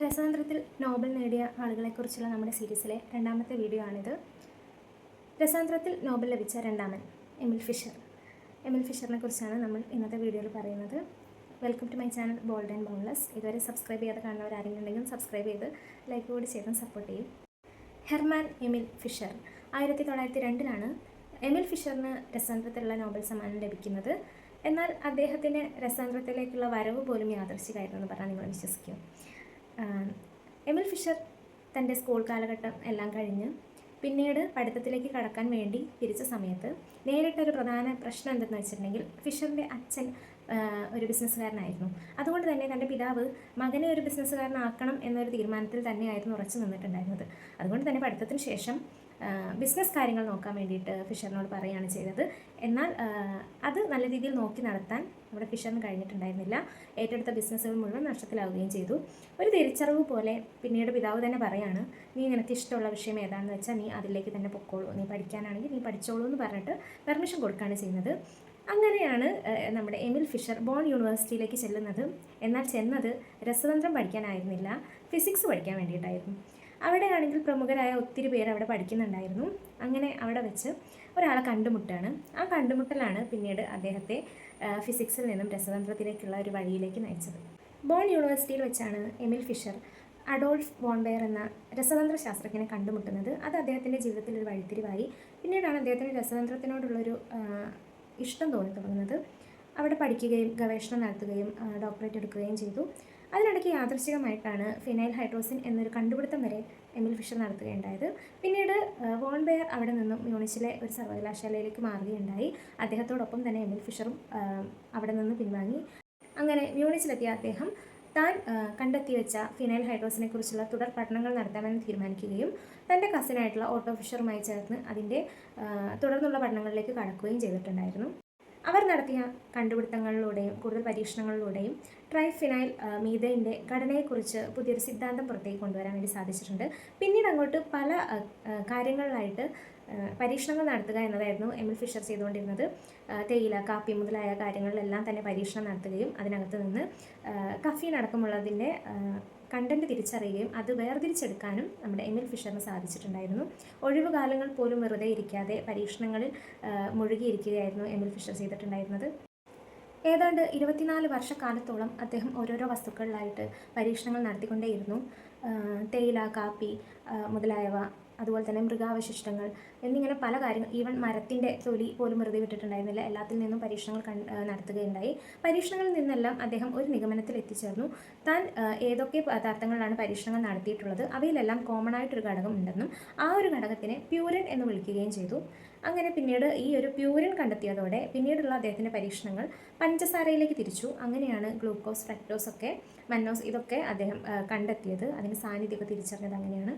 രസതന്ത്രത്തിൽ Nobel നേടിയ ആളുകളെക്കുറിച്ചുള്ള നമ്മുടെ സീരീസിലെ രണ്ടാമത്തെ വീഡിയോ ആണിത്. രസതന്ത്രത്തിൽ നോബൽ ലഭിച്ച രണ്ടാമൻ എമിൽ ഫിഷർ. എമിൽ ഫിഷറിനെ കുറിച്ചാണ് നമ്മൾ ഇന്നത്തെ വീഡിയോയിൽ പറയുന്നത്. Welcome to my channel bold and boundless. ഇതുവരെ സബ്സ്ക്രൈബ് ചെയ്യാതെ കാണുന്നവർ ആരെങ്കിലും ഉണ്ടെങ്കിൽ സബ്സ്ക്രൈബ് ചെയ്ത് ലൈക്ക് കൂടി ചെയ്തും സപ്പോർട്ട് ചെയ്യും. ഹെർമാൻ എമിൽ ഫിഷർ 1902 എമിൽ ഫിഷറിന് രസതന്ത്രത്തിലുള്ള നോബൽ സമ്മാനം ലഭിക്കുന്നത്. എന്നാൽ അദ്ദേഹത്തിന് രസതന്ത്രത്തിലേക്കുള്ള വരവ് പോലും യാദൃശ്ചികമായിരുന്നു എന്ന് പറഞ്ഞാൽ നിങ്ങൾ വിശ്വസിക്കും. എമിൽ ഫിഷർ തൻ്റെ സ്കൂൾ കാലഘട്ടം എല്ലാം കഴിഞ്ഞ് പിന്നീട് പഠിത്തത്തിലേക്ക് കടക്കാൻ വേണ്ടി തിരിച്ച സമയത്ത് നേരിട്ടൊരു പ്രധാന പ്രശ്നം എന്തെന്ന് വെച്ചിട്ടുണ്ടെങ്കിൽ ഫിഷറിൻ്റെ അച്ഛൻ ഒരു ബിസിനസ്സുകാരനായിരുന്നു. അതുകൊണ്ട് തന്നെ തൻ്റെ പിതാവ് മകനെ ഒരു ബിസിനസ്സുകാരനാക്കണം എന്നൊരു തീരുമാനത്തിൽ തന്നെയായിരുന്നു ഉറച്ചു നിന്നിട്ടുണ്ടായിരുന്നത്. അതുകൊണ്ട് തന്നെ പഠിത്തത്തിന് ശേഷം ബിസിനസ് കാര്യങ്ങൾ നോക്കാൻ വേണ്ടിയിട്ട് ഫിഷറിനോട് പറയുകയാണ് ചെയ്തത്. എന്നാൽ അത് നല്ല രീതിയിൽ നോക്കി നടത്താൻ നമ്മുടെ ഫിഷറിന് കഴിഞ്ഞിട്ടുണ്ടായിരുന്നില്ല. ഏറ്റെടുത്ത ബിസിനസ്സുകൾ മുഴുവൻ നഷ്ടത്തിലാവുകയും ചെയ്തു. ഒരു തിരിച്ചറിവ് പോലെ പിന്നീട് പിതാവ് തന്നെ പറയാണ്, നീ നിനക്ക് ഇഷ്ടമുള്ള വിഷയം ഏതാണെന്ന് വെച്ചാൽ നീ അതിലേക്ക് തന്നെ പൊക്കോളൂ, നീ പഠിക്കാനാണെങ്കിൽ നീ പഠിച്ചോളൂ എന്ന് പറഞ്ഞിട്ട് പെർമിഷൻ കൊടുക്കുകയാണ് ചെയ്യുന്നത്. അങ്ങനെയാണ് നമ്മുടെ എമിൽ ഫിഷർ ബോൺ യൂണിവേഴ്സിറ്റിയിലേക്ക് ചെല്ലുന്നത്. എന്നാൽ ചെന്നത് രസതന്ത്രം പഠിക്കാനായിരുന്നില്ല, ഫിസിക്സ് പഠിക്കാൻ വേണ്ടിയിട്ടായിരുന്നു. അവിടെയാണെങ്കിൽ പ്രമുഖരായ ഒത്തിരി പേര് അവിടെ പഠിക്കുന്നുണ്ടായിരുന്നു. അങ്ങനെ അവിടെ വെച്ച് ഒരാളെ കണ്ടുമുട്ടാണ്. ആ കണ്ടുമുട്ടലാണ് പിന്നീട് അദ്ദേഹത്തെ ഫിസിക്സിൽ നിന്നും രസതന്ത്രത്തിലേക്കുള്ള ഒരു വഴിയിലേക്ക് നയിച്ചത്. ബോൺ യൂണിവേഴ്സിറ്റിയിൽ വെച്ചാണ് എമിൽ ഫിഷർ അഡോൾഫ് വോൺബെയർ എന്ന രസതന്ത്ര ശാസ്ത്രജ്ഞനെ കണ്ടുമുട്ടുന്നത്. അത് അദ്ദേഹത്തിൻ്റെ ജീവിതത്തിൽ ഒരു വഴിത്തിരിവായി. പിന്നീടാണ് അദ്ദേഹത്തിന് രസതന്ത്രത്തിനോടുള്ളൊരു ഇഷ്ടം തോന്നി തുടങ്ങുന്നത്. അവിടെ പഠിക്കുകയും ഗവേഷണം നടത്തുകയും ഡോക്ടറേറ്റ് എടുക്കുകയും ചെയ്തു. അതിനിടയ്ക്ക് യാദൃശ്ചികമായിട്ടാണ് ഫിനൈൽ ഹൈഡ്രോസിൻ എന്നൊരു കണ്ടുപിടുത്തം വരെ എമിൽ ഫിഷർ നടത്തുകയുണ്ടായത്. പിന്നീട് വോൺബെയർ അവിടെ നിന്നും മ്യൂണിച്ചിലെ ഒരു സർവകലാശാലയിലേക്ക് മാറുകയുണ്ടായി. അദ്ദേഹത്തോടൊപ്പം തന്നെ എമിൽ ഫിഷറും അവിടെ നിന്ന് പിൻവാങ്ങി. അങ്ങനെ മ്യൂണിച്ചിലെത്തിയ അദ്ദേഹം താൻ കണ്ടെത്തി വെച്ച ഫിനൈൽ ഹൈഡ്രോസിനെ കുറിച്ചുള്ള തുടർ പഠനങ്ങൾ നടത്താമെന്ന് തീരുമാനിക്കുകയും തൻ്റെ കസിനായിട്ടുള്ള ഓട്ടോ ഫിഷറുമായി ചേർന്ന് അതിൻ്റെ തുടർന്നുള്ള പഠനങ്ങളിലേക്ക് കടക്കുകയും ചെയ്തിട്ടുണ്ടായിരുന്നു. അവർ നടത്തിയ കണ്ടുപിടുത്തങ്ങളിലൂടെയും കൂടുതൽ പരീക്ഷണങ്ങളിലൂടെയും ട്രൈഫിനൈൽ മീഥൈൻ്റെ ഘടനയെക്കുറിച്ച് പുതിയൊരു സിദ്ധാന്തം പുറത്തേക്ക് കൊണ്ടുവരാൻ വേണ്ടി സാധിച്ചിട്ടുണ്ട്. പിന്നീട് അങ്ങോട്ട് പല കാര്യങ്ങളിലായിട്ട് പരീക്ഷണങ്ങൾ നടത്തുക എന്നതായിരുന്നു എമിൽ ഫിഷർ ചെയ്തുകൊണ്ടിരുന്നത്. തേയില, കാപ്പി മുതലായ കാര്യങ്ങളിലെല്ലാം തന്നെ പരീക്ഷണം നടത്തുകയും അതിനകത്ത് നിന്ന് കഫീൻ അടക്കമുള്ളതിൻ്റെ കണ്ടന്റ് തിരിച്ചറിയുകയും അത് വേർതിരിച്ചെടുക്കാനും നമ്മുടെ എമിൽ ഫിഷറിന് സാധിച്ചിട്ടുണ്ടായിരുന്നു. ഒഴിവുകാലങ്ങൾ പോലും വെറുതെ ഇരിക്കാതെ പരീക്ഷണങ്ങളിൽ മുഴുകിയിരിക്കുകയായിരുന്നു എമിൽ ഫിഷർ ചെയ്തിട്ടുണ്ടായിരുന്നത്. ഏതാണ്ട് 24 വർഷക്കാലത്തോളം അദ്ദേഹം ഓരോരോ വസ്തുക്കളിലായിട്ട് പരീക്ഷണങ്ങൾ നടത്തിക്കൊണ്ടേയിരുന്നു. തേയില, കാപ്പി മുതലായവ, അതുപോലെ തന്നെ മൃഗാവശിഷ്ടങ്ങൾ എന്നിങ്ങനെ പല കാര്യങ്ങൾ, ഈവൻ മരത്തിൻ്റെ തൊലി പോലും വെറുതെ വിട്ടിട്ടുണ്ടായിരുന്നില്ല. എല്ലാത്തിൽ നിന്നും പരീക്ഷണങ്ങൾ നടത്തുകയുണ്ടായി. പരീക്ഷണങ്ങളിൽ നിന്നെല്ലാം അദ്ദേഹം ഒരു നിഗമനത്തിൽ എത്തിച്ചേർന്നു. താൻ ഏതൊക്കെ പദാർത്ഥങ്ങളിലാണ് പരീക്ഷണങ്ങൾ നടത്തിയിട്ടുള്ളത് അവയിലെല്ലാം കോമൺ ആയിട്ടൊരു ഘടകം ഉണ്ടെന്നും ആ ഒരു ഘടകത്തിനെ പ്യൂരിൻ എന്ന് വിളിക്കുകയും ചെയ്തു. അങ്ങനെ പിന്നീട് ഈ ഒരു പ്യൂരിൻ കണ്ടെത്തിയതോടെ പിന്നീടുള്ള അദ്ദേഹത്തിൻ്റെ പരീക്ഷണങ്ങൾ പഞ്ചസാരയിലേക്ക് തിരിച്ചു. അങ്ങനെയാണ് ഗ്ലൂക്കോസ്, ഫ്രക്ടോസ് ഒക്കെ, മന്നോസ് ഇതൊക്കെ അദ്ദേഹം കണ്ടെത്തിയത്. അതിൻ്റെ സാന്നിധ്യമൊക്കെ തിരിച്ചറിഞ്ഞത് അങ്ങനെയാണ്.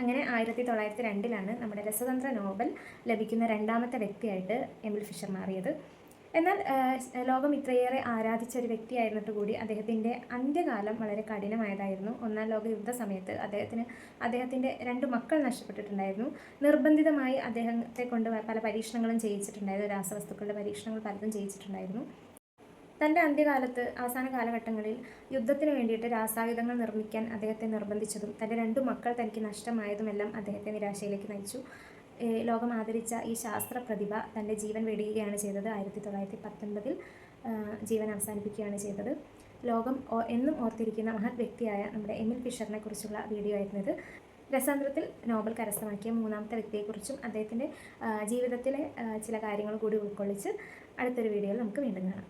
അങ്ങനെ 1902 നമ്മുടെ രസതന്ത്ര നോബൽ ലഭിക്കുന്ന രണ്ടാമത്തെ വ്യക്തിയായിട്ട് എമിൽ ഫിഷർ മാറിയത്. എന്നാൽ ലോകം ഇത്രയേറെ ആരാധിച്ച ഒരു വ്യക്തിയായിരുന്നിട്ട് കൂടി അദ്ദേഹത്തിൻ്റെ അന്ത്യകാലം വളരെ കഠിനമായതായിരുന്നു. ഒന്നാം ലോക യുദ്ധ സമയത്ത് അദ്ദേഹത്തിൻ്റെ 2 മക്കൾ നഷ്ടപ്പെട്ടിട്ടുണ്ടായിരുന്നു. നിർബന്ധിതമായി അദ്ദേഹത്തെ കൊണ്ട് പല പരീക്ഷണങ്ങളും ചെയ്യിച്ചിട്ടുണ്ടായിരുന്നു. രാസവസ്തുക്കളുടെ പരീക്ഷണങ്ങൾ പലതും ചെയ്യിച്ചിട്ടുണ്ടായിരുന്നു. തൻ്റെ അന്ത്യകാലത്ത് അവസാന കാലഘട്ടങ്ങളിൽ യുദ്ധത്തിന് വേണ്ടിയിട്ട് രാസായുധങ്ങൾ നിർമ്മിക്കാൻ അദ്ദേഹത്തെ നിർബന്ധിച്ചതും തൻ്റെ 2 മക്കൾ തനിക്ക് നഷ്ടമായതുമെല്ലാം അദ്ദേഹത്തെ നിരാശയിലേക്ക് നയിച്ചു. ലോകം ആദരിച്ച ഈ ശാസ്ത്ര പ്രതിഭ തൻ്റെ ജീവൻ വെടിയുകയാണ് ചെയ്തത്. 1919 ജീവൻ അവസാനിപ്പിക്കുകയാണ് ചെയ്തത്. ലോകം എന്നും ഓർത്തിരിക്കുന്ന മഹത് വ്യക്തിയായ നമ്മുടെ എമിൽ ഫിഷറിനെ കുറിച്ചുള്ള വീഡിയോ ആയിരുന്നു ഇത്. രസതന്ത്രത്തിൽ നോബൽ കരസ്ഥമാക്കിയ മൂന്നാമത്തെ വ്യക്തിയെക്കുറിച്ചും അദ്ദേഹത്തിൻ്റെ ജീവിതത്തിലെ ചില കാര്യങ്ങൾ കൂടി ഉൾക്കൊള്ളിച്ച് അടുത്തൊരു വീഡിയോയിൽ നമുക്ക് വീണ്ടും കാണാം.